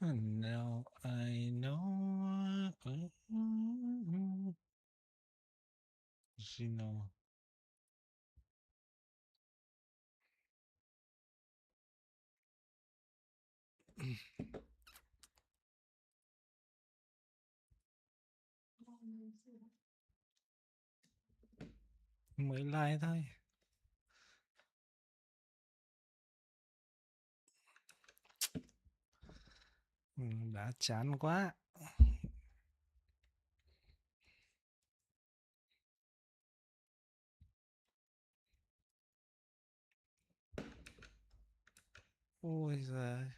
Now I know. Gì nào? Mới like thôi. Đã chán quá. Ôi giời.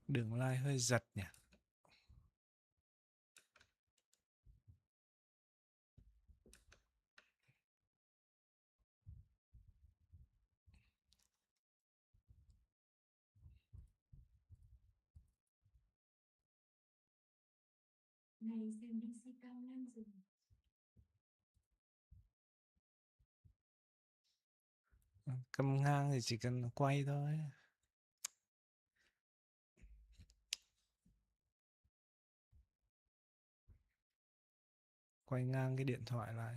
Đường like hơi giật nhỉ. Này xem DC cao 5 giờ. Cầm ngang thì chỉ cần quay thôi. Quay ngang cái điện thoại lại.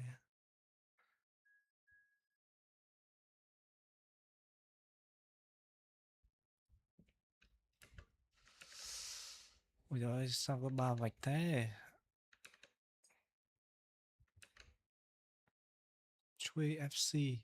Ôi giời, sao có 3 vạch thế? Chui FC.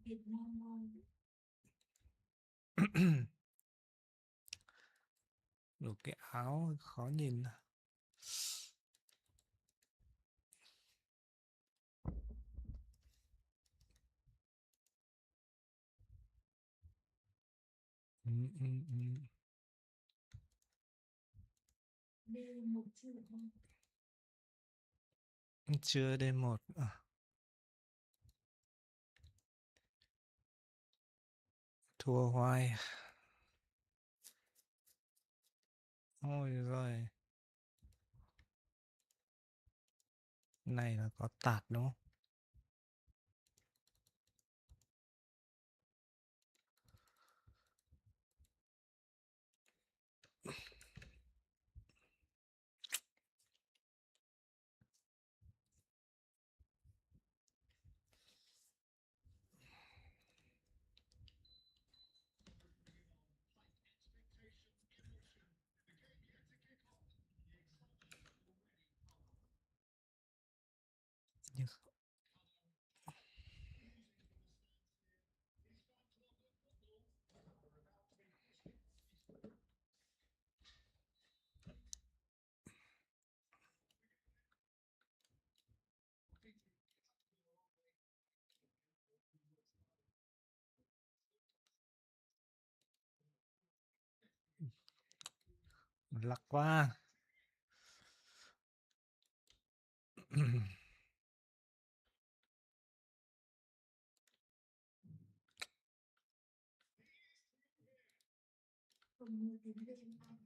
Việt Nam ngon. Đủ cái áo khó nhìn. D1 chưa không? Chưa D1 à? Thua hoài. Ôi giời. Này là có tạt đúng không? Nhưng lắc quá. Không mua tiếng Việt Nam.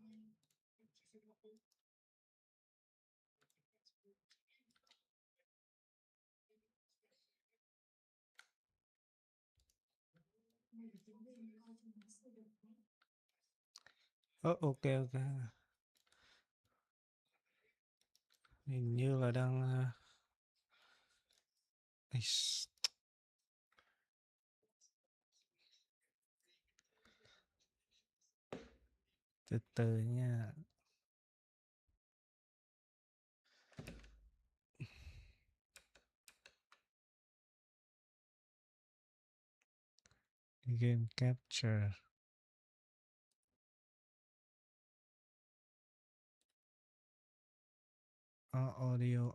Này tiếng Việt coi cho nó sẽ được nhé. Ok ok. Hình như là đang từ từ nha. Game capture. Audio.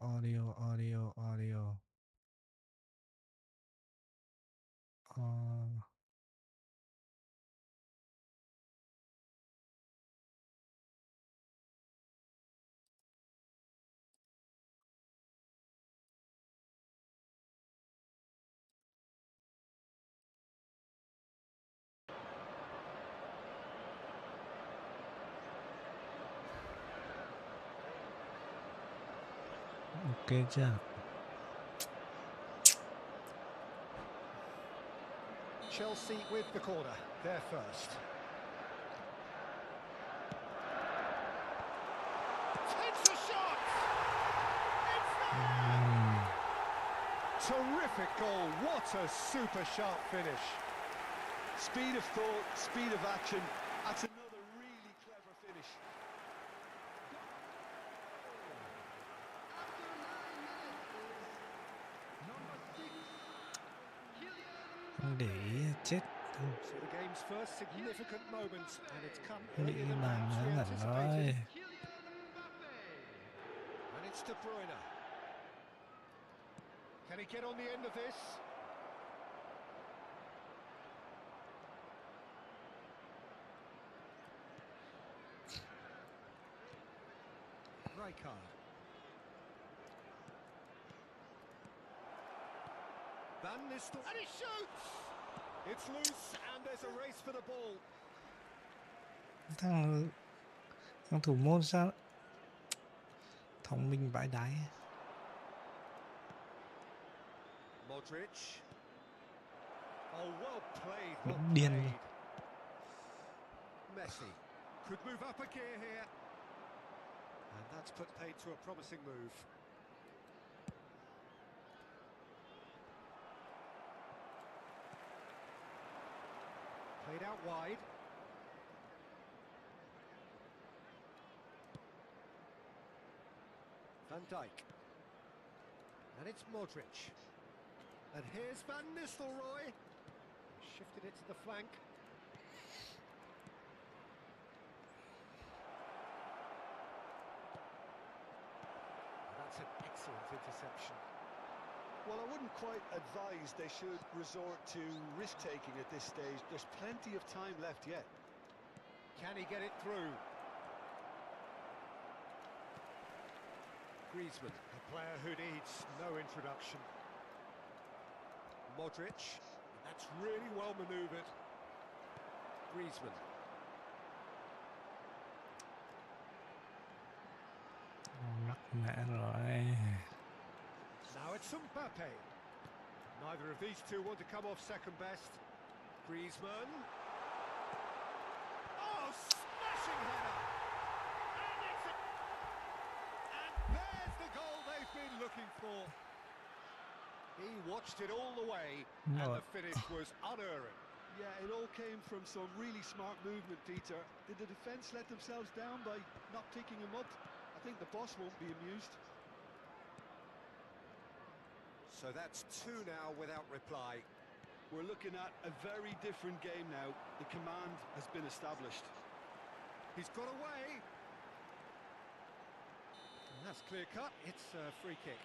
Ok chưa? Chelsea with the corner, they're first. Takes a shot! It's there! Terrific goal, what a super sharp finish. Speed of thought, speed of action, that's another really clever finish. Không để ý chết. So the game's first significant moment, and it's come Bị earlier than bàn perhaps ngớ we ngẩn anticipated. rồi. And it's De Bruyne. Can he get on the end of this? Rijkaard. Van Nistelrooy. And he shoots! It's loose, and there's a race for the ball. Thằng thủ môn sao thông minh vãi đái. Modric. Oh, well played, well Đúng điên luôn. played. Messi could move up a gear here. And that's put paid to a promising move. Played out wide. Van Dijk. And it's Modric. And here's Van Nistelrooy. Shifted it to the flank. That's an excellent interception. Well, I wouldn't quite advise they should resort to risk-taking at this stage. There's plenty of time left yet. Can he get it through? Griezmann, a player who needs no introduction. Modric, that's really well manoeuvred. Griezmann. Mắc mẹ rồi. Now it's Mbappe. Neither of these two want to come off second best. Griezmann. Oh, smashing header! And there's the goal they've been looking for. He watched it all the way, and the finish was unerring. Yeah, it all came from some really smart movement, Peter. Did the defence let themselves down by not picking him up? I think the boss won't be amused. So that's two now without reply. We're looking at a very different game now. The command has been established. He's got away. And that's clear cut. It's a free kick.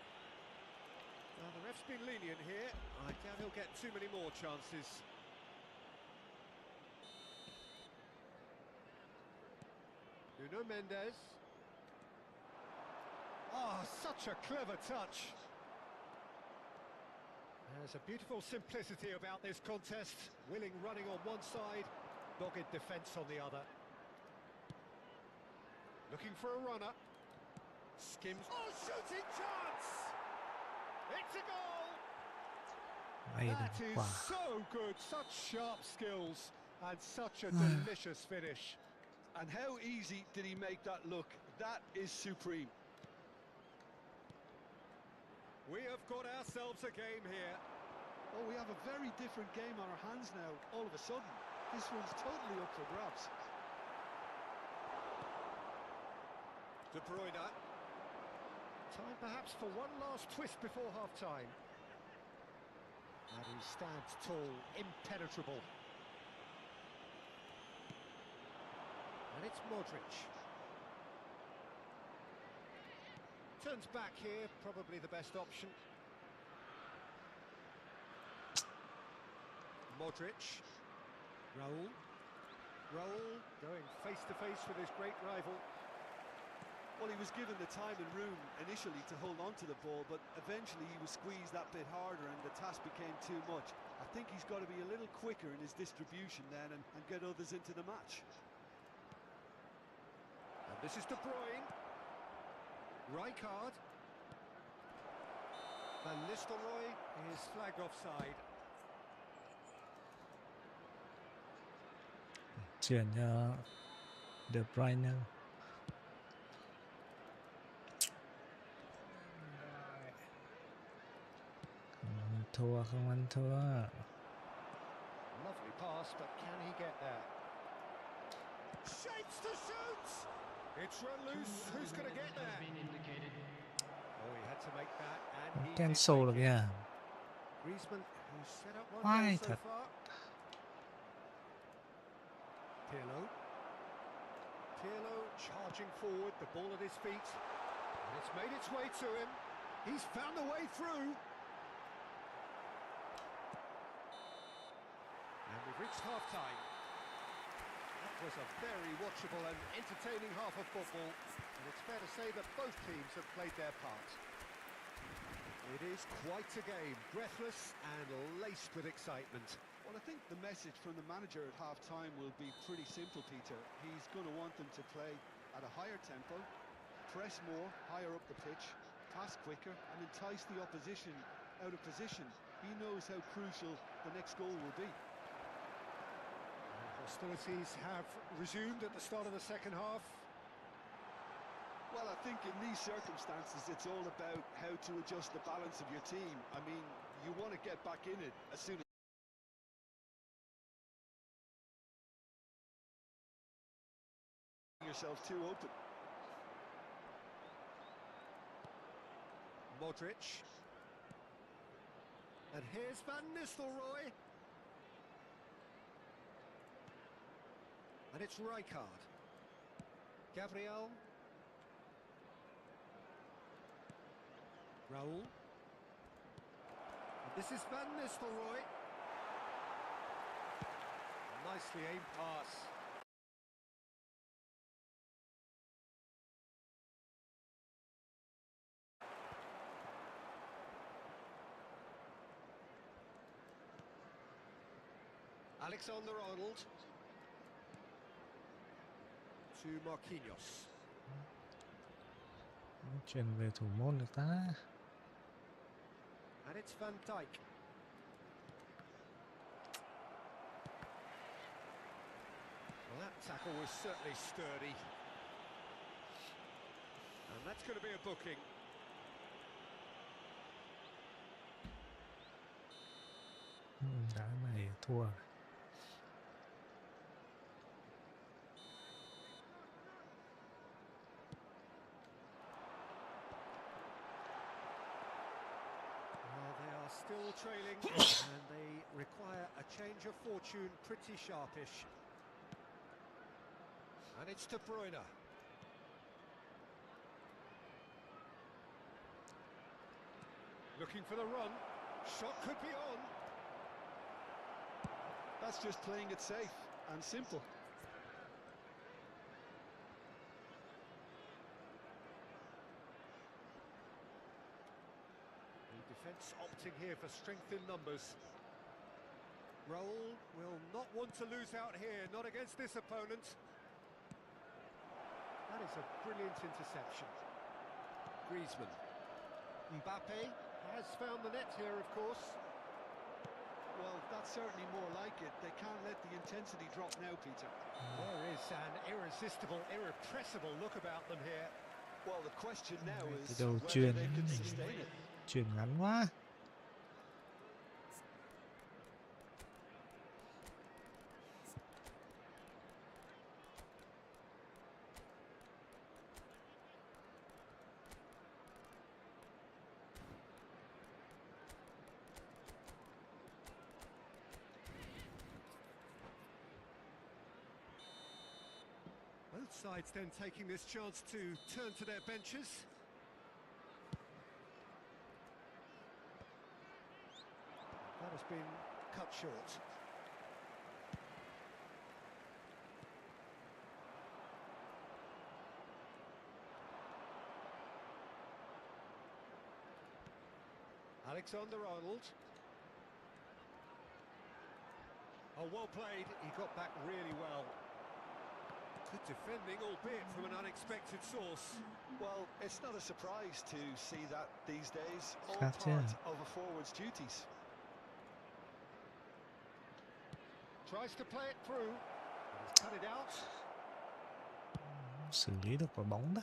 Well, the ref's been lenient here. I doubt he'll get too many more chances. Nuno Mendes. Oh, such a clever touch. There's a beautiful simplicity about this contest. Willing running on one side, dogged defence on the other. Looking for a runner. Skims. Oh, shooting chance! It's a goal! That is so good, such sharp skills and such a delicious finish. And how easy did he make that look? That is supreme. We have got ourselves a game here. Oh, we have a very different game on our hands now, all of a sudden. This one's totally up for grabs. De Bruyne. Time perhaps for one last twist before half-time. And he stands tall, impenetrable. And it's Modric. Turns back here, probably the best option. Modric. Raul going face-to-face with his great rival. Well, he was given the time and room initially to hold on to the ball, but eventually he was squeezed that bit harder and the task became too much. I think he's got to be a little quicker in his distribution then and get others into the match. And this is De Bruyne. Rijkaard. Van Nistelrooy is flagged offside. Chuyển cho De Bruyne. Không ăn thua. Lovely pass, but can he get there? Shapes to shoot! It's run loose. Who's going to get there? Oh, he had to make that, and he Cancel được nha. Griezmann, who's set up one Ai goal so thật. far. Pirlo charging forward, the ball at his feet. And it's made its way to him. He's found a way through. And we've reached half-time. That was a very watchable and entertaining half of football. And it's fair to say that both teams have played their part. It is quite a game, breathless and laced with excitement. Well, I think the message from the manager at half-time will be pretty simple, Peter. He's going to want them to play at a higher tempo, press more, higher up the pitch, pass quicker and entice the opposition out of position. He knows how crucial the next goal will be. Hostilities have resumed at the start of the second half. Well, I think in these circumstances, it's all about how to adjust the balance of your team. I mean, you want to get back in it as soon as yourself too open. Modric. And here's Van Nistelrooy. And it's Rijkaard. Gabriel. Raul. And this is Van Nistelrooy. Nicely aimed pass. Alexander-Arnold. To Marquinhos. Chuyển về thủ môn được ta. And it's Van Dijk. Well, that tackle was certainly sturdy. And that's going to be a booking. Đá này thua. Still trailing, and they require a change of fortune, pretty sharpish. And it's De Bruyne. Looking for the run. Shot could be on. That's just playing it safe and simple. Defence opting here for strength in numbers. Raul will not want to lose out here, not against this opponent. That is a brilliant interception. Griezmann. Mbappe has found the net here, of course. Well, that's certainly more like it. They can't let the intensity drop now, Peter. There is an irresistible, irrepressible look about them here. Well, the question now is Đầu whether chuyền. they can sustain it. Chuyển ngắn quá. Both sides then taking this chance to turn to their benches. That has been cut short. Alexander-Arnold. Oh, well played. He got back really well. Good defending, albeit from an unexpected source. Well, it's not a surprise to see that these days, all Khác chứ. part of a forward's duties. Tries to play it through. He's cut it out. Xử lý được quả bóng đó.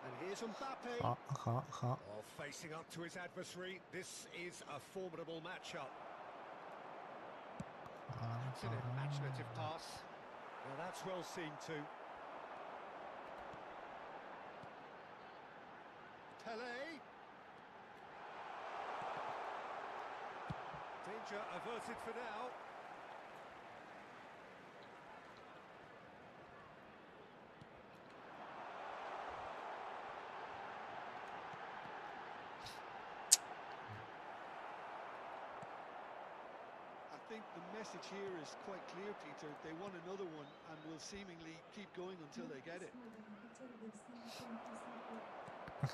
And here's Mbappe. Khó. Oh, facing up to his adversary. This is a formidable matchup. It's an imaginative pass. Well, that's well seen too. Pele. Danger averted for now. I think the message here is quite clear, Peter. They want another one and will seemingly keep going until they get it.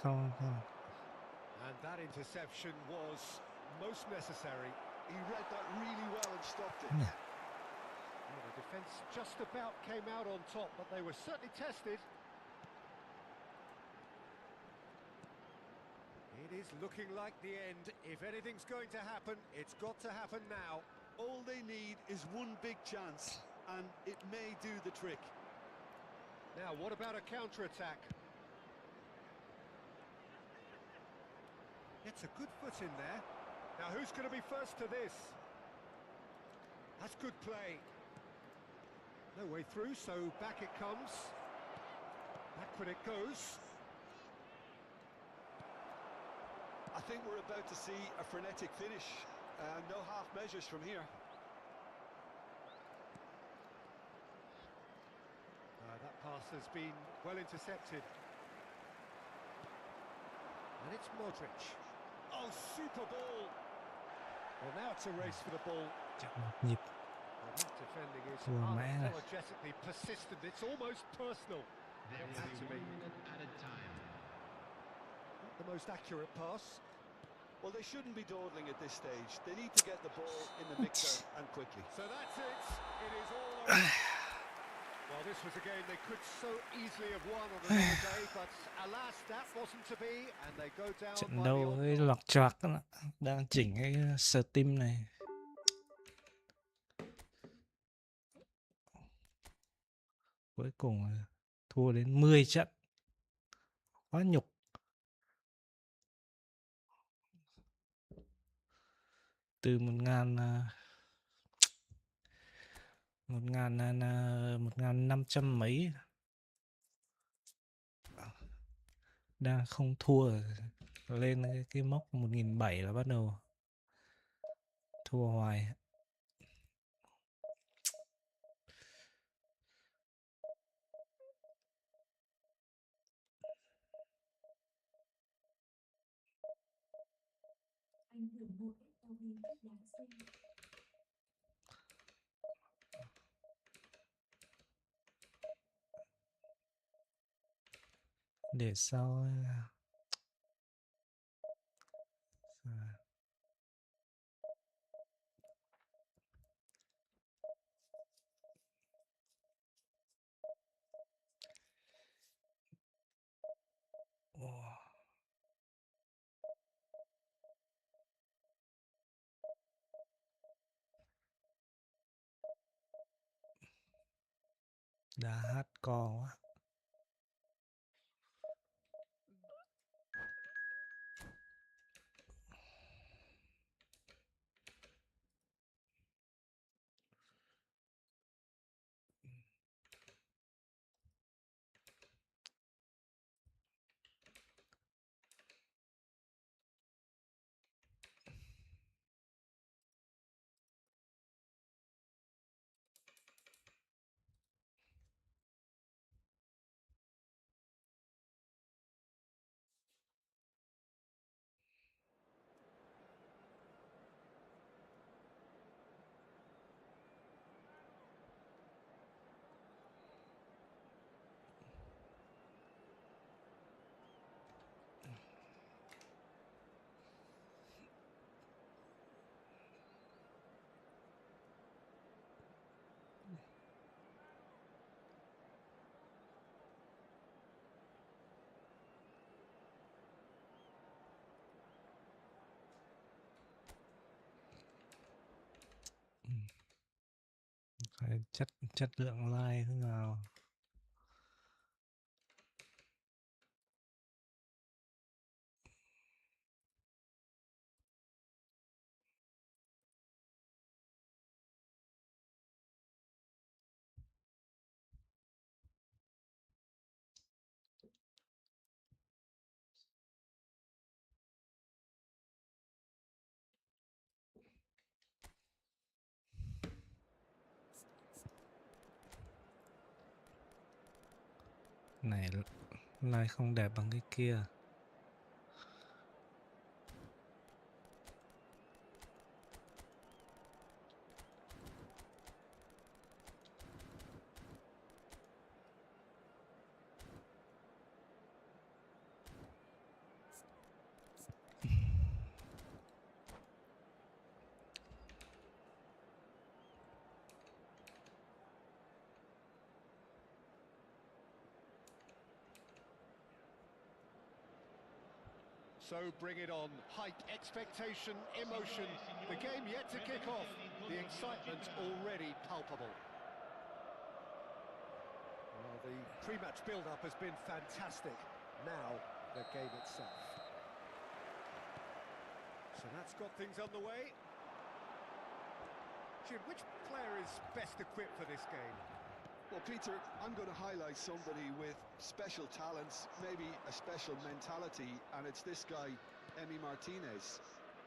Không. And that interception was most necessary. He read that really well and stopped it. Yeah. Well, the defence just about came out on top, but they were certainly tested. It is looking like the end. If anything's going to happen, it's got to happen now. All they need is one big chance, and it may do the trick. Now, what about a counter-attack? Gets a good foot in there. Now, who's going to be first to this? That's good play. No way through, so back it comes. Backward it goes. I think we're about to see a frenetic finish. No half measures from here. That pass has been well intercepted. And it's Modric. Oh, super ball! Well, now it's a race for the ball. Nhịp. Well, that defending is Thua mẹ rồi. unapologetically persistent. It's almost personal. There It will had be to 1 be. minute added time. Not the most accurate pass. Well, they shouldn't be dawdling at this stage. They need to get the ball in the mixer and quickly. So that's it. It is all over. Well, this was a game they could so easily have won on another day, but alas, that wasn't to be, and they go down Trận by the đấu odd với goal. loạt choạc đó. Đang chỉnh cái Steam này. Cuối cùng thua đến 10 trận. Quá nhục. Từ 1500 mấy đang không thua lên cái mốc 1007 là bắt đầu thua hoài. Ảnh hưởng một ít tàu hình cách đáng xem. Để sau đá hardcore quá. chất lượng like thế nào. Này like không đẹp bằng cái kia. So bring it on. Hype, expectation, emotion. The game yet to kick off. The excitement already palpable. Well, the pre-match build-up has been fantastic. Now, the game itself. So that's got things underway. Jim, which player is best equipped for this game? Well, Peter, I'm going to highlight somebody with special talents, maybe a special mentality, and it's this guy, Emi Martinez.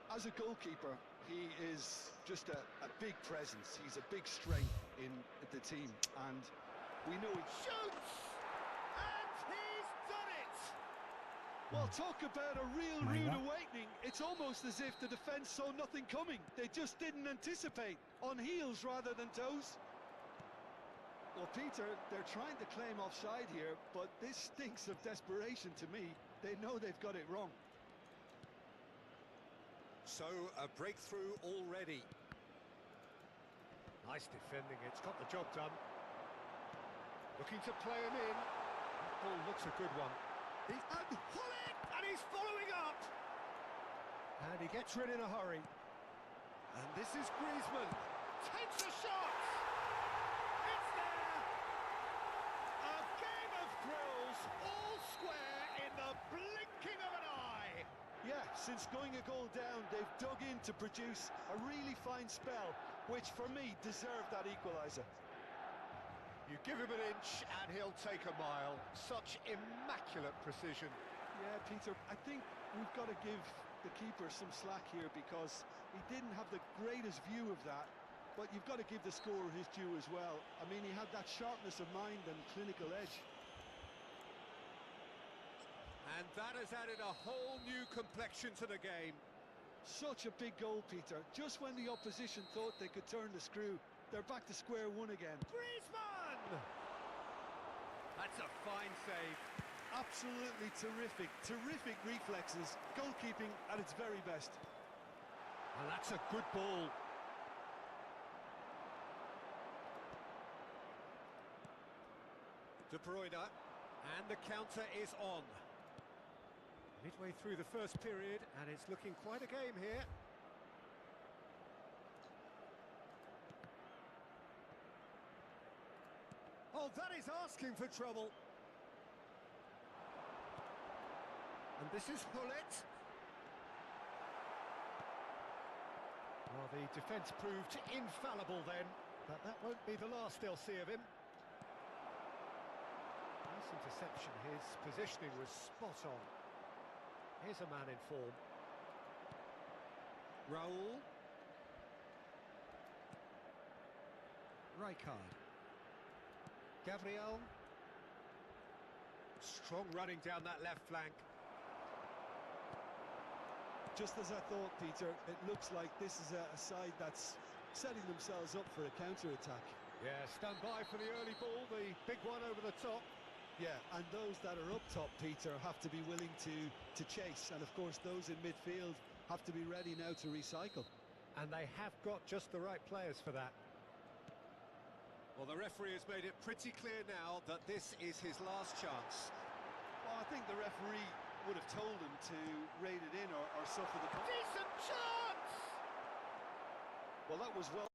As a goalkeeper, he is just a big presence. He's a big strength in the team, and we know he Shoots! And he's done it! Well, talk about a real rude awakening. It's almost as if the defence saw nothing coming. They just didn't anticipate, on heels rather than toes. Well, Peter, they're trying to claim offside here, but this stinks of desperation to me. They know they've got it wrong. So, a breakthrough already. Nice defending, it's got the job done. Looking to play him in. That ball looks a good one. And he's following up! And he gets rid in a hurry. And this is Griezmann. Takes a shot! It's there! A game of thrills, all square in the blinking of an eye! Yeah, since going a goal down, they've dug in to produce a really fine spell, which for me deserved that equaliser. You give him an inch and he'll take a mile. Such immaculate precision. Yeah, Peter, I think we've got to give the keeper some slack here because he didn't have the greatest view of that, but you've got to give the scorer his due as well. I mean, he had that sharpness of mind and clinical edge. And that has added a whole new complexion to the game. Such a big goal, Peter. Just when the opposition thought they could turn the screw, they're back to square one again. Griezmann! That's a fine save. Absolutely terrific, terrific reflexes. Goalkeeping at its very best. And that's a good ball. De Bruyne, and the counter is on. Midway through the first period, and it's looking quite a game here. Oh, that is asking for trouble. And this is Hullet. Well, the defence proved infallible then, but that won't be the last they'll see of him. Nice interception, his positioning was spot on. Here's a man in form. Raul. Rijkaard. Gabriel. Strong running down that left flank. Just as I thought, Peter, it looks like this is a side that's setting themselves up for a counter-attack. Yeah, stand by for the early ball, the big one over the top. Yeah, and those that are up top, Peter, have to be willing to chase. And, of course, those in midfield have to be ready now to recycle. And they have got just the right players for that. Well, the referee has made it pretty clear now that this is his last chance. Well, I think the referee would have told him to rate it in or suffer the... Decent chance! Well, that was well...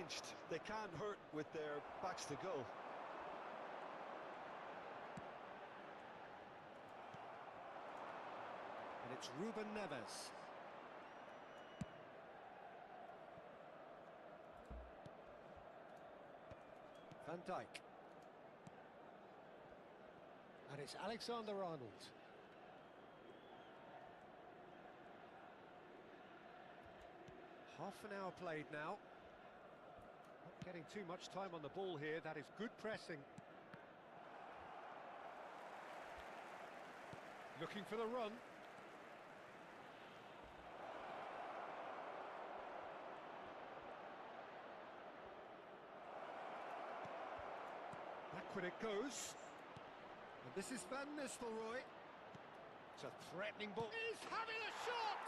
benched. They can't hurt with their backs to goal. And it's Ruben Neves. Van Dijk. And it's Alexander-Arnold. Half an hour played now. Not getting too much time on the ball here. That is good pressing. Looking for the run. Backward it goes. And this is Van Nistelrooy. It's a threatening ball. He's having a shot!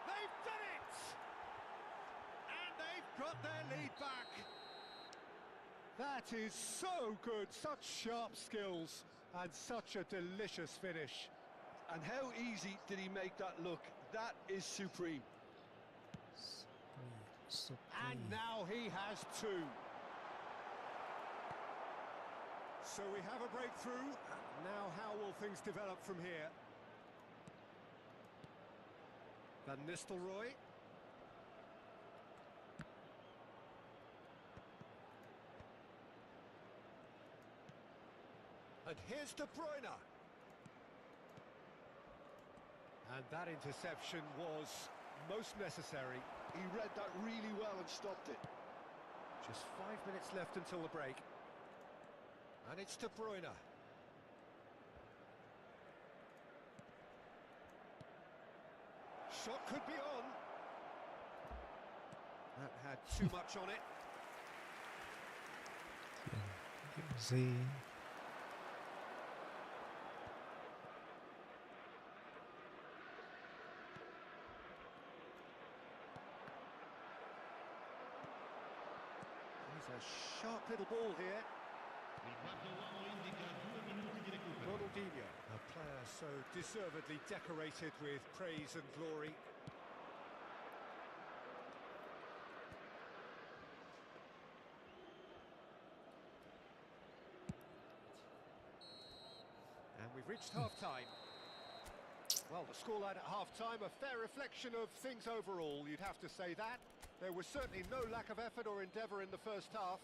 They've done it! And they've got their lead back. That is so good. Such sharp skills and such a delicious finish. And how easy did he make that look? That is supreme. And now he has two. So we have a breakthrough. Now how will things develop from here? Van Nistelrooy. And here's De Bruyne. And that interception was most necessary. He read that really well and stopped it. Just 5 minutes left until the break. And it's De Bruyne. Shot could be on. That had too much on it. Gì? He's a sharp little ball here. Ronaldinho, a player so deservedly decorated with praise and glory. And we've reached half-time. Well, the scoreline at half-time, a fair reflection of things overall, you'd have to say that. There was certainly no lack of effort or endeavour in the first half.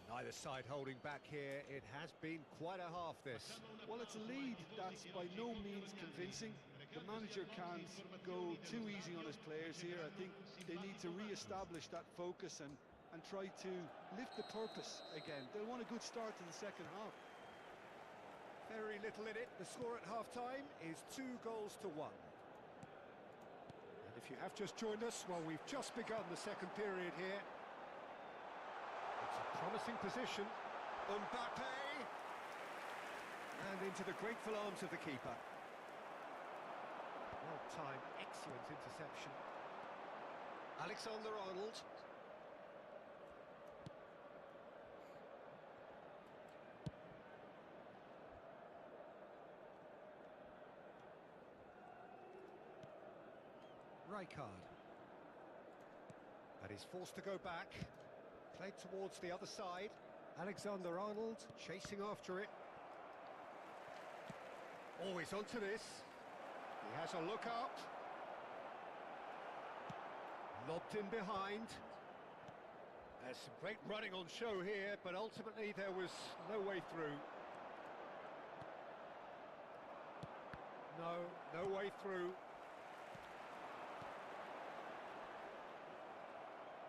Neither side holding back here. It has been quite a half, this. Well, it's a lead that's by no means convincing. The manager can't go too easy on his players here. I think they need to re-establish that focus and try to lift the purpose again. They'll want a good start to the second half. Very little in it. The score at half-time is 2-1. And if you have just joined us, well, we've just begun the second period here. It's a promising position. Mbappe! And into the grateful arms of the keeper. Well-timed, excellent interception. Alexander-Arnold. Rijkaard. And he's forced to go back. Played towards the other side. Alexander-Arnold chasing after it. Always onto this. He has a look up. Lobbed in behind. There's some great running on show here, but ultimately there was no way through. No way through.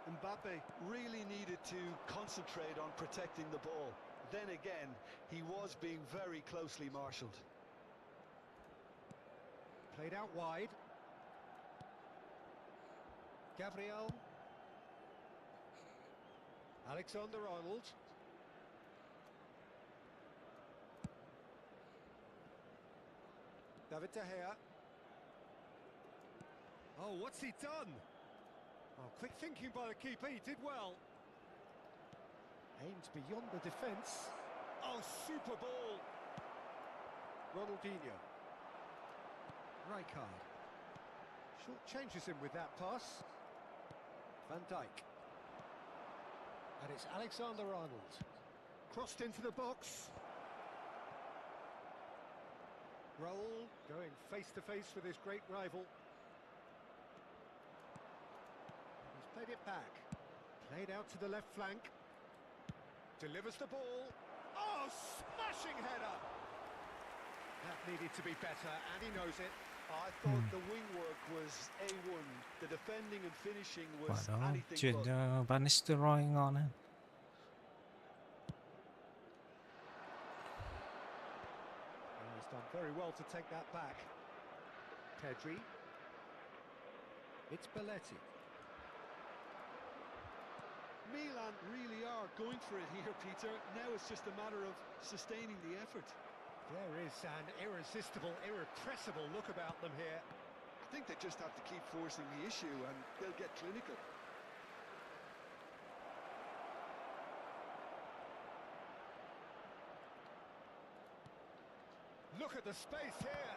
Mbappe really needed to concentrate on protecting the ball. Then again, he was being very closely marshalled. Played out wide. Gabriel. Alexander-Arnold. David De Gea. Oh, what's he done? Oh, quick thinking by the keeper, he did well. Aimed beyond the defence. Oh, super ball. Ronaldinho. Rijkaard. Short changes him with that pass. Van Dijk. And it's Alexander-Arnold. Crossed into the box. Raul going face-to-face with his great rival. He's played it back. Played out to the left flank. Delivers the ball. Oh, smashing header! That needed to be better, and he knows it. I thought the wing work was A1. The defending and finishing Quả was đó anything chuyển but. cho Van Nistelrooy ngon hơn. And he's done very well to take that back. Pedri. It's Belletti. Milan really are going for it here, Peter. Now it's just a matter of sustaining the effort. There is an irresistible, irrepressible look about them here. I think they just have to keep forcing the issue and they'll get clinical. Look at the space here.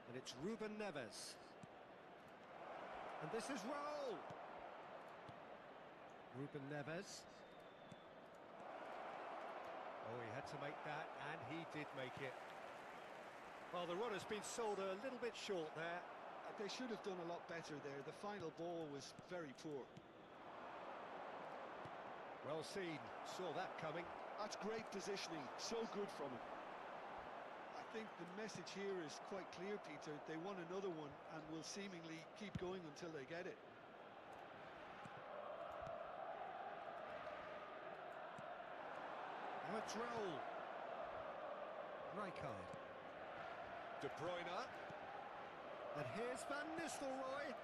And it's Ruben Neves. And this is Raul. Ruben Neves. Oh, he had to make that, and he did make it. Well, the run has been sold a little bit short there. They should have done a lot better there. The final ball was very poor. Well seen, saw that coming. That's great positioning, so good from him. I think the message here is quite clear, Peter. They want another one and will seemingly keep going until they get it. Now it's Raul. Rijkaard. De Bruyne. And here's Van Nistelrooy.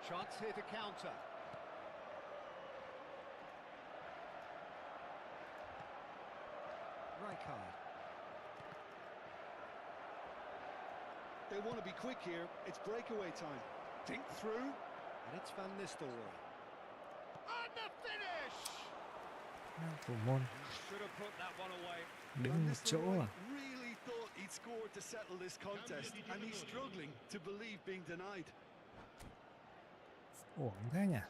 Chance here to counter. Rijkaard. They want to be quick here. It's breakaway time. Dink through. And it's Van Nistelrooy. And the finish! Thủ môn Should have put that one away. đứng một chỗ à. Really thought he'd scored to settle this contest, and he's struggling to believe being denied. Uổng thế nhỉ?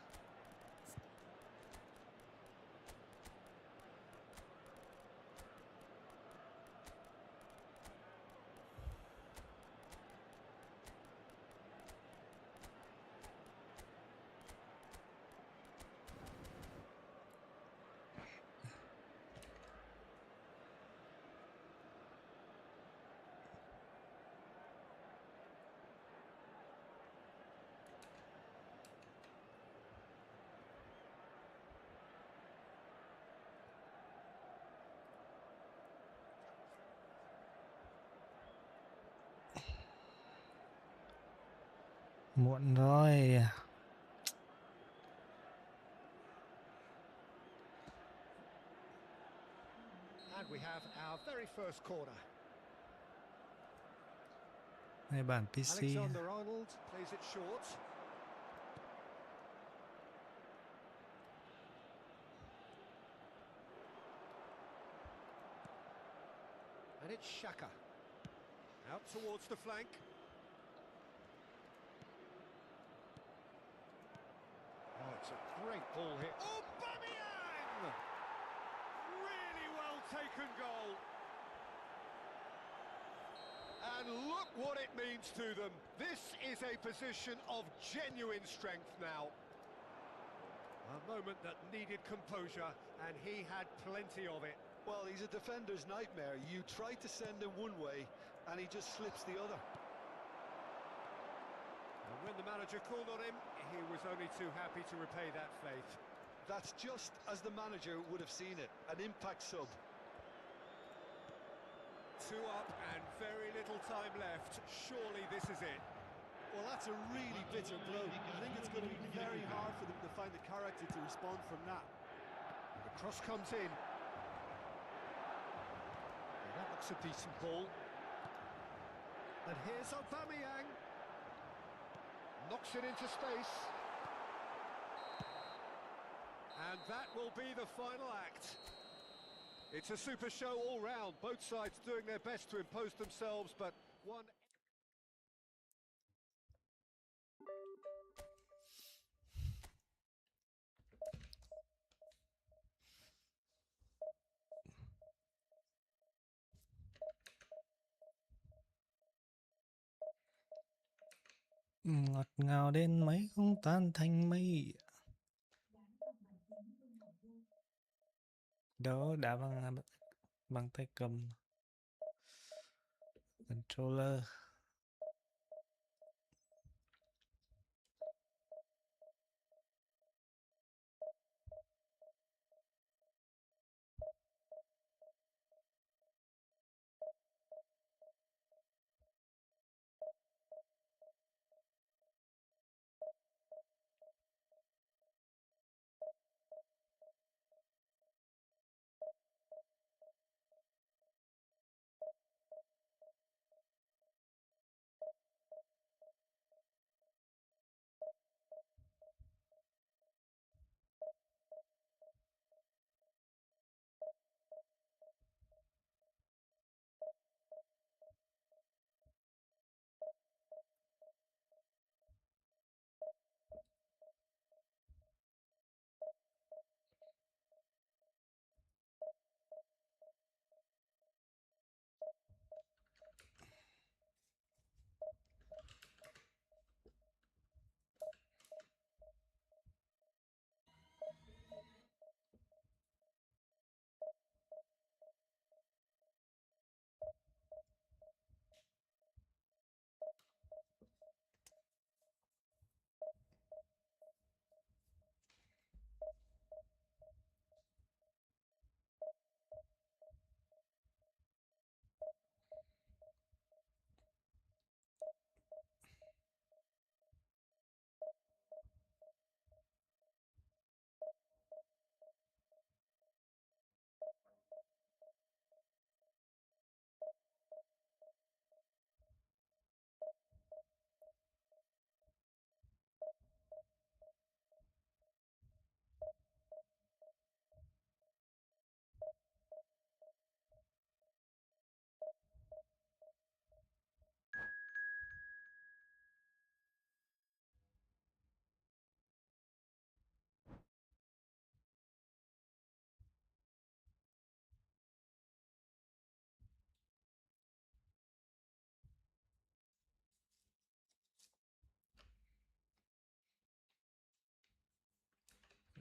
Muộn rồi. And we have our very first corner. Này bản PC. Alexander-Arnold plays it short. And it's Xhaka. Out towards the flank. Oh, it's a great ball here. Oh, Aubameyang! Really well taken goal. And look what it means to them. This is a position of genuine strength now. A moment that needed composure, and he had plenty of it. Well, he's a defender's nightmare. You try to send him one way, and he just slips the other. And when the manager called on him, he was only too happy to repay that faith. That's just as the manager would have seen it, an impact sub. 2 up and very little time left. Surely this is it. Well, that's a really bitter blow. I think it's going to be very hard for them to find the character to respond from that. And the cross comes in. And that looks a decent ball. And here's Aubameyang. Knocks it into space. And that will be the final act. It's a super show all round. Both sides doing their best to impose themselves, but one... Ngọt ngào đến mấy không tan thành mây. Đó đá bằng tay cầm controller.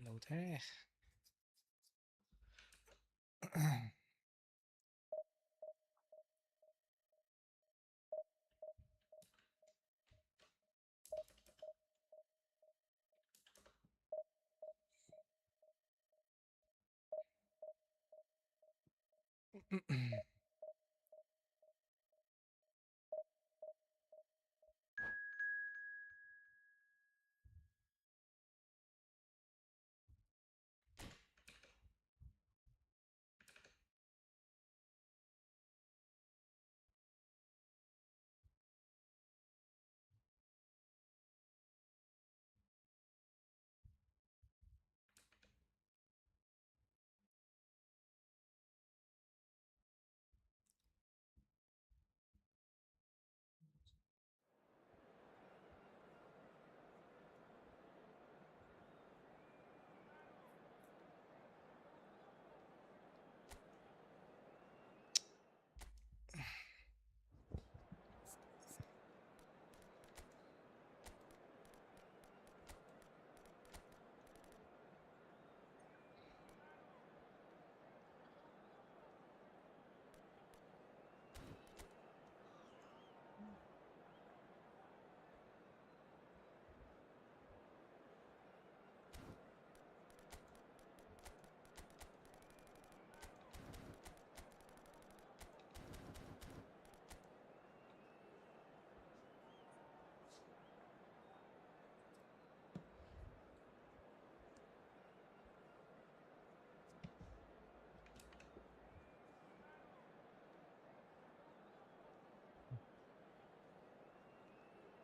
Lâu thế.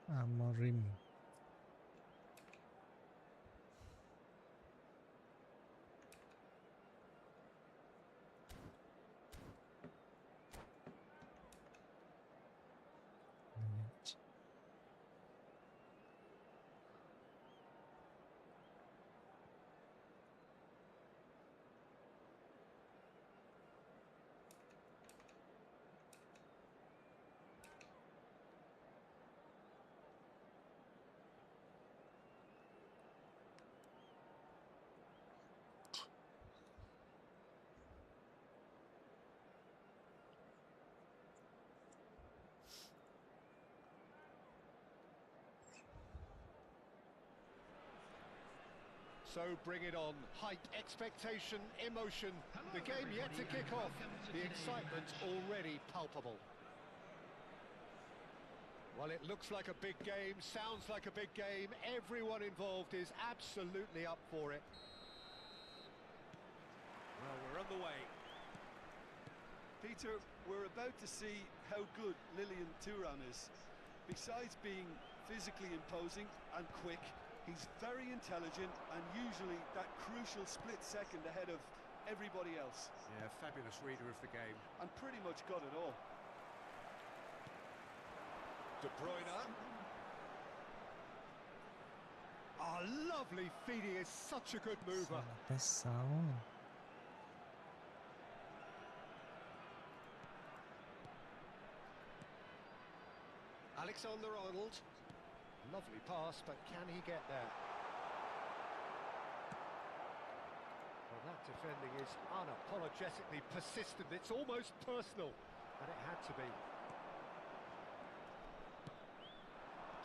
Amorim. So bring it on. Hype, expectation, emotion. The game yet to kick off. The excitement already palpable. Well, it looks like a big game, sounds like a big game. Everyone involved is absolutely up for it. Well, we're on the way. Peter, we're about to see how good Lilian Thuram is. Besides being physically imposing and quick, he's very intelligent and usually that crucial split second ahead of everybody else. Yeah, fabulous reader of the game. And pretty much got it all. De Bruyne. Oh, lovely feet. He is such a good mover. Pressão. Alexander-Arnold. Lovely pass, but can he get there? Well, that defending is unapologetically persistent. It's almost personal, and it had to be.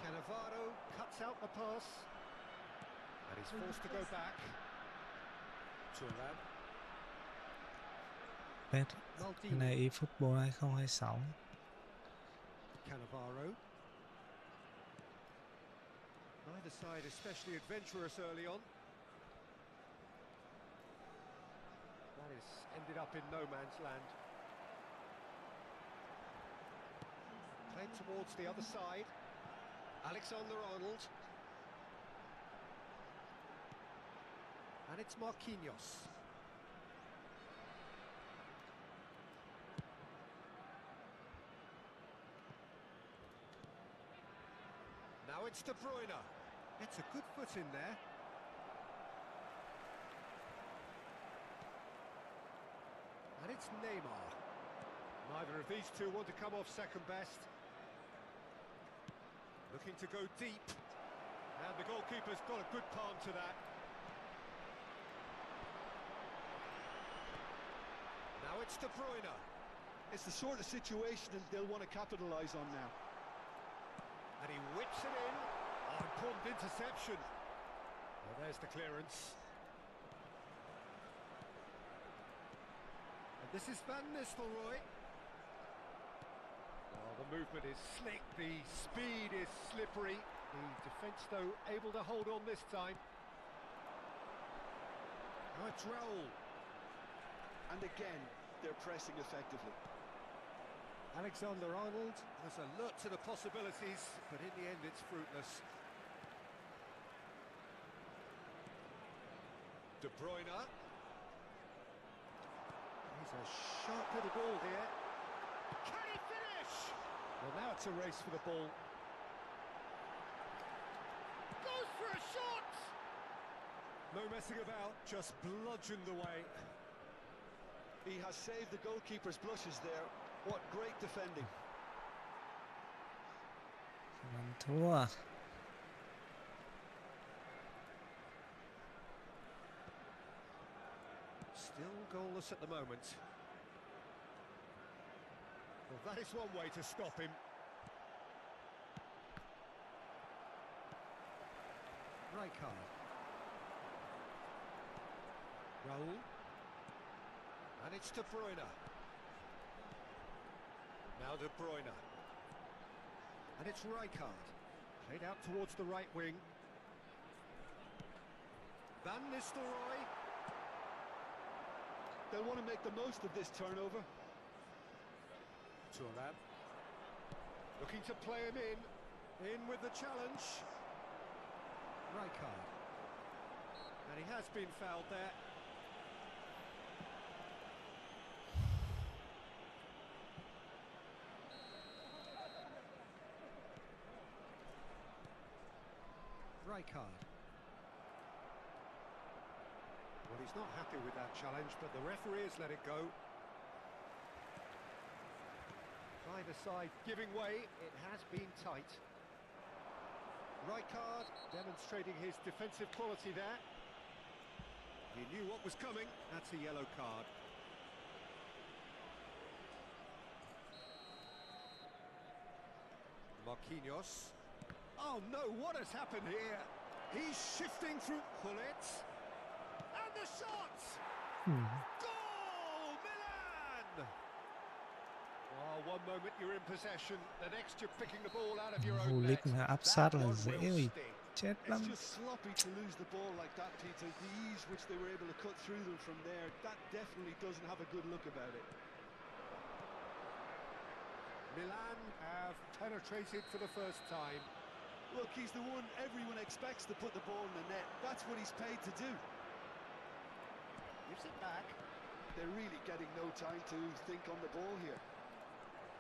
Cannavaro cuts out the pass, and he's forced to go back. Thuram. cái này eFootball 2026. Cannavaro. Neither side especially adventurous early on. That is ended up in no man's land. Played towards the other side. Alexander-Arnold. And it's Marquinhos. Now it's De Bruyne. It's a good foot in there. And it's Neymar. Neither of these two want to come off second best. Looking to go deep. And the goalkeeper's got a good palm to that. Now it's De Bruyne. It's the sort of situation that they'll want to capitalise on now. And he whips it in. Oh, important interception. Well, there's the clearance. And this is Van Nistelrooy. Well, the movement is slick, the speed is slippery. The defence, though, able to hold on this time. Now it's Raul. And again, they're pressing effectively. Alexander-Arnold was alert to the possibilities, but in the end it's fruitless. De Bruyne. He's a sharp little ball here. Can he finish? Well, now it's a race for the ball. Goes for a shot! No messing about, just bludgeoned away. He has saved the goalkeeper's blushes there. What great defending. Ăn thua. Still goalless at the moment. Well, that is one way to stop him. Rijkaard. Raul. And it's De Bruyne. Now De Bruyne. And it's Rijkaard. Played out towards the right wing. Van Nistelrooy. They'll want to make the most of this turnover. Thuram. Looking to play him in. In with the challenge. Rijkaard. And he has been fouled there. Rijkaard. Well, he's not happy with that challenge, but the referee has let it go. Either side giving way, it has been tight. Rijkaard demonstrating his defensive quality there. He knew what was coming, that's a yellow card. Marquinhos. Oh no, what has happened here? He's shifting through Pullet. the shot! Goal, Milan! Oh, one moment you're in possession, the next you're picking the ball out of your Vô own địch net. mà áp That sát là one dễ will bị sting. chết It's lắm. just sloppy to lose the ball like that, Peter. The ease which they were able to cut through them from there, that definitely doesn't have a good look about it. Milan have penetrated for the first time. Look, he's the one everyone expects to put the ball in the net. That's what he's paid to do. Gives it back. They're really getting no time to think on the ball here.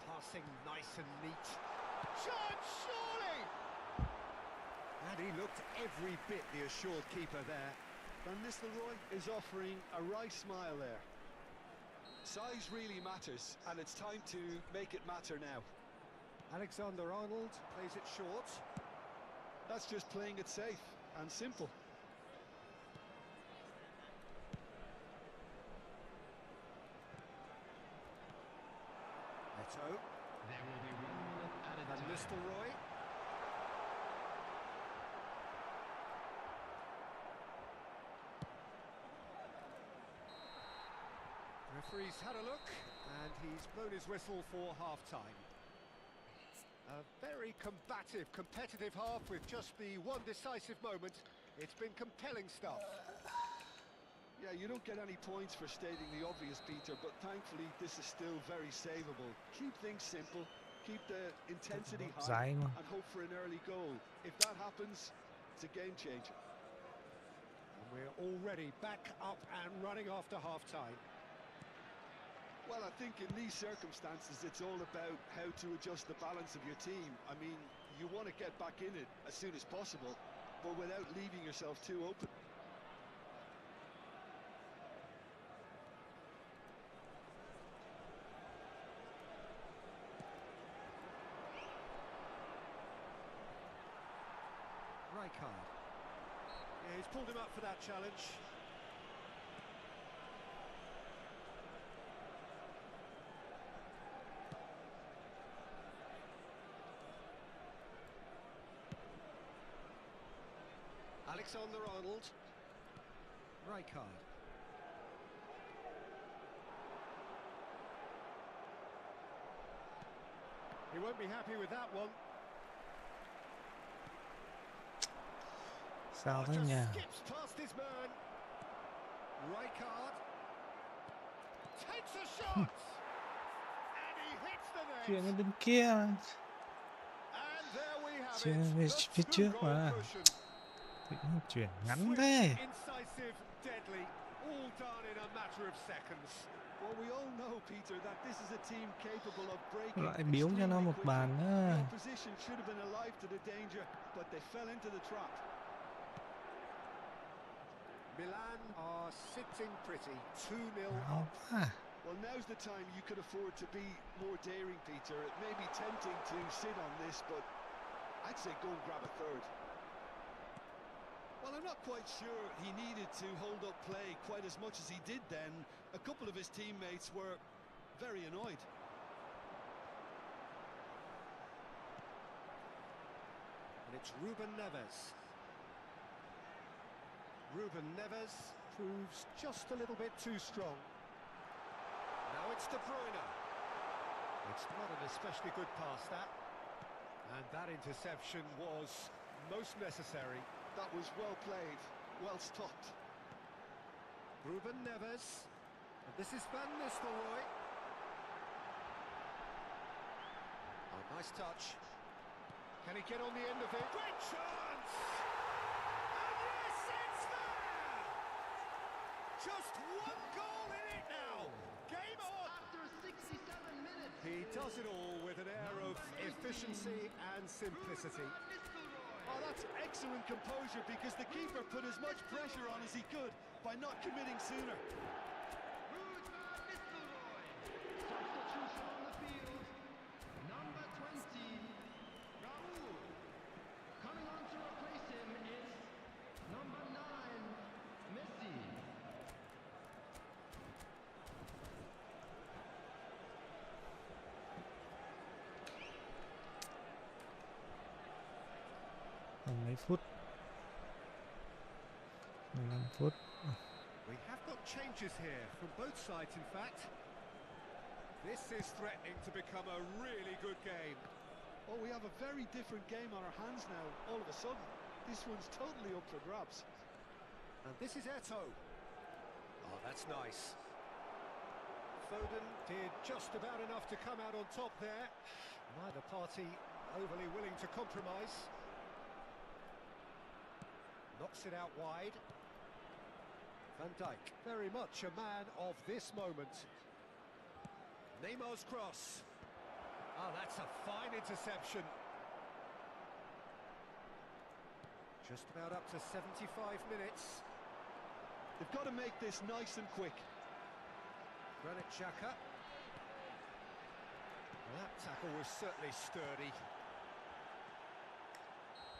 Passing nice and neat. Chance, surely! And he looked every bit the assured keeper there. Van Nistelrooy is offering a wry smile there. Size really matters, and it's time to make it matter now. Alexander-Arnold plays it short. That's just playing it safe and simple. Neto. There will be 1 minute added time. Van Nistelrooy. Referee's had a look, and he's blown his whistle for half-time. A very combative, competitive half with just the one decisive moment. It's been compelling stuff. Yeah, you don't get any points for stating the obvious, Peter, but thankfully this is still very savable. Keep things simple, keep the intensity high, and hope for an early goal. If that happens, it's a game changer. And we're already back up and running after half-time. Well, I think in these circumstances, it's all about how to adjust the balance of your team. I mean, you want to get back in it as soon as possible, but without leaving yourself too open. Rijkaard. Yeah, he's pulled him up for that challenge. Alexander-Arnold. Rijkaard. He won't be happy with that one. Sao thế nhỉ? Skips past his man. Rijkaard takes a shot. And he hits the net. Chuyển lên bên kia. And there we have Chuyển về it. phía The trước two-goal mà. cushion. Chuyển ngắn Swift, thế. incisive, deadly, all done in a matter of seconds. Well, we all know, Peter, that this is a team capable of breaking Lại biếu cho nó extremely một quickly. bàn The nữa. opposition should have been alive to the danger, but they fell into the trap. Milan are sitting pretty, 2-0 Áo up. quá. Well, now's the time you could afford to be more daring, Peter. It may be tempting to sit on this, but I'd say go and grab a third. Well, I'm not quite sure he needed to hold up play quite as much as he did then. A couple of his teammates were very annoyed. And it's Ruben Neves. Ruben Neves proves just a little bit too strong. Now it's De Bruyne. It's not an especially good pass, that. And that interception was most necessary. That was well played, well stopped. Ruben Neves. And this is Van Nistelrooy. Oh, nice touch. Can he get on the end of it? Great chance! And yes, it's there! Just one goal in it now. Game on! After 67 minutes. He does it all with an air of efficiency and simplicity. Oh, that's excellent composure because the keeper put as much pressure on as he could by not committing sooner. Substitution on the field. Number 20, Raul. Coming on to replace him is number 9, Messi. Còn mấy phút? 15 phút. We have got changes here from both sides, in fact. This is threatening to become a really good game. Oh, we have a very different game on our hands now, all of a sudden. This one's totally up for grabs. And this is Eto. Oh, that's nice. Foden did just about enough to come out on top there. Neither party overly willing to compromise. Knocks it out wide. Van Dijk, very much a man of this moment. Neymar's cross. Oh, that's a fine interception. Just about up to 75 minutes. They've got to make this nice and quick. Granit Xhaka. Well, that tackle was certainly sturdy.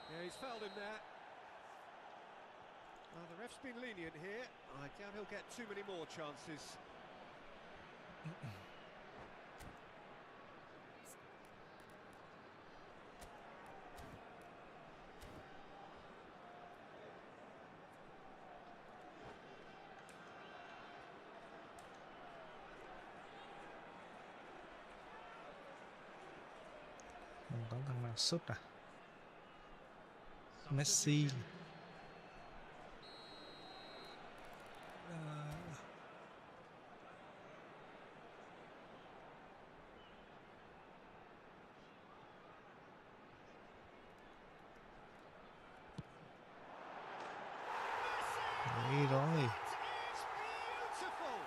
Yeah, he's fouled him there. Well, the ref's been lenient here. I doubt he'll get too many more chances. Có thằng nào sút à? Messi. Đấy rồi. It's beautiful.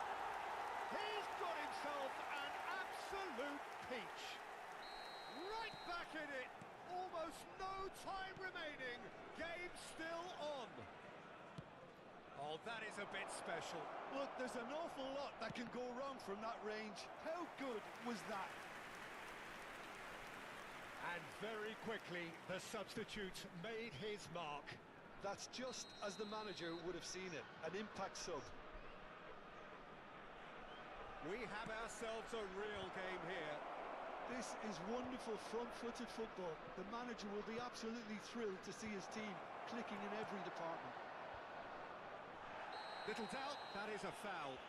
He's got himself an absolute peach. Right back in it. Almost no time remaining. Game still on. Oh, that is a bit special. Look, there's an awful lot that can go wrong from that range. How good was that? And very quickly, the substitute made his mark. That's just as the manager would have seen it, an impact sub. We have ourselves a real game here. This is wonderful front-footed football. The manager will be absolutely thrilled to see his team clicking in every department. Little doubt, that is a foul.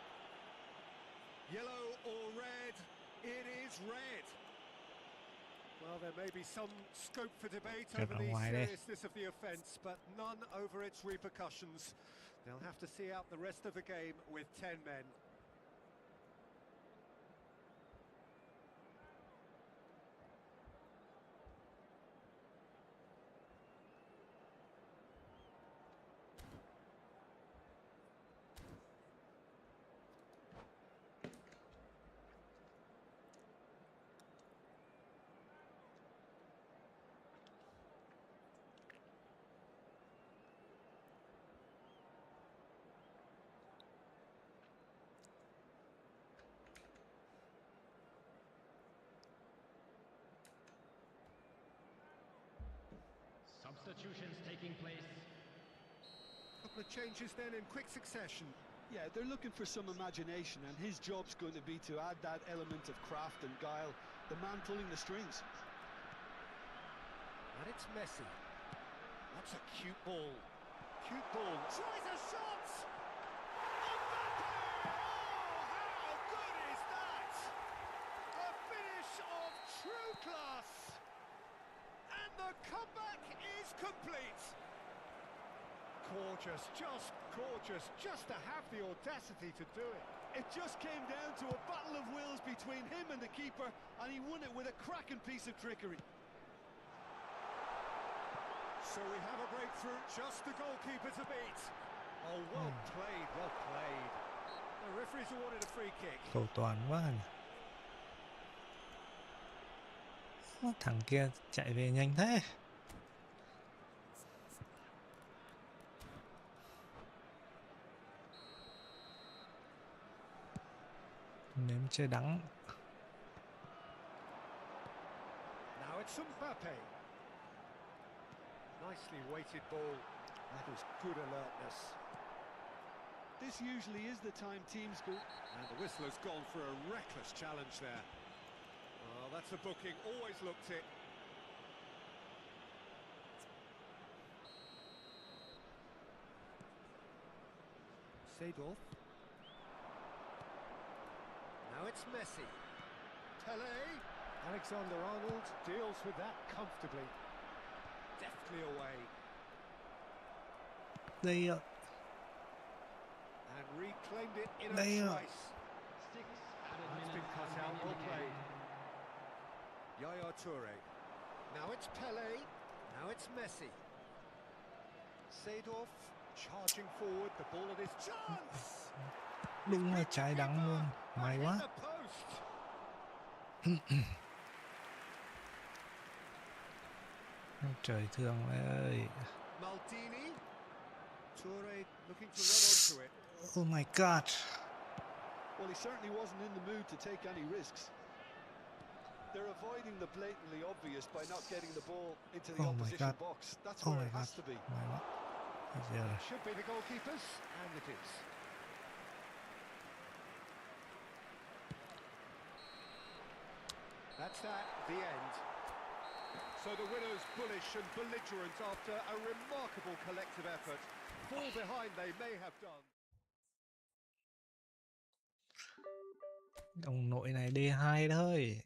Yellow or red? It is red. Well, there may be some scope for debate over the seriousness of the offence, but none over its repercussions. They'll have to see out the rest of the game with 10 men. Substitutions taking place. Couple of changes then in quick succession. Yeah, they're looking for some imagination, and his job's going to be to add that element of craft and guile, the man pulling the strings. And it's Messi. That's a cute ball. Cute ball. Tries a shot! Mbappe! Oh, how good is that? A finish of true class. And the comeback is complete. Gorgeous, just gorgeous, just to have the audacity to do it. It just came down to a battle of wills between him and the keeper, and he won it with a cracking piece of trickery. So we have a breakthrough, just the goalkeeper to beat. Oh, well played, well played. The referee's awarded a free kick. Cầu toàn quá nhỉ. Thằng kia chạy về nhanh thế. Nếm chơi đắng. Now it's Mbappe. Nicely weighted ball. That was good alertness. This usually is the time teams go. And the whistle has gone for a reckless challenge there. Well, that's a booking, always looked it. Seedorf. Now it's Messi. Pele. Alexander-Arnold deals with that comfortably. Deftly away. Đây ạ. And reclaimed it in a Đây ạ. trice. 6 added That's been minutes cut have out, been well played. indicated. Yaya Toure. Now it's Pele. Now it's Messi. Seedorf charging forward, the ball at his chance. Đúng là trái đắng luôn. May Hit quá. the post. Trời thương ơi. Maldini. Toure looking to run onto it. Oh my god. Well, he certainly wasn't in the mood to take any risks. They're avoiding the blatantly obvious by not getting the ball into the Oh my opposition God. box. That's Oh where my it has god. to be. May quá. Bây giờ là Should be the goalkeepers, and it is. That's that, the end. So the winners bullish and belligerent after a remarkable collective effort. Fall behind they may have done. ông nội này D2 thôi.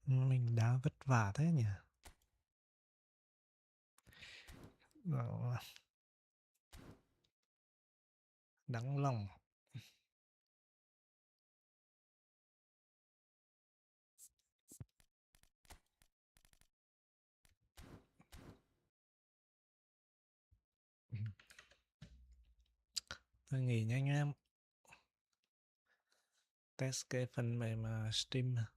Mình đá vất vả thế nhỉ. Đắng lòng. Tôi nghỉ nhanh em. Test cái phần mềm Steam.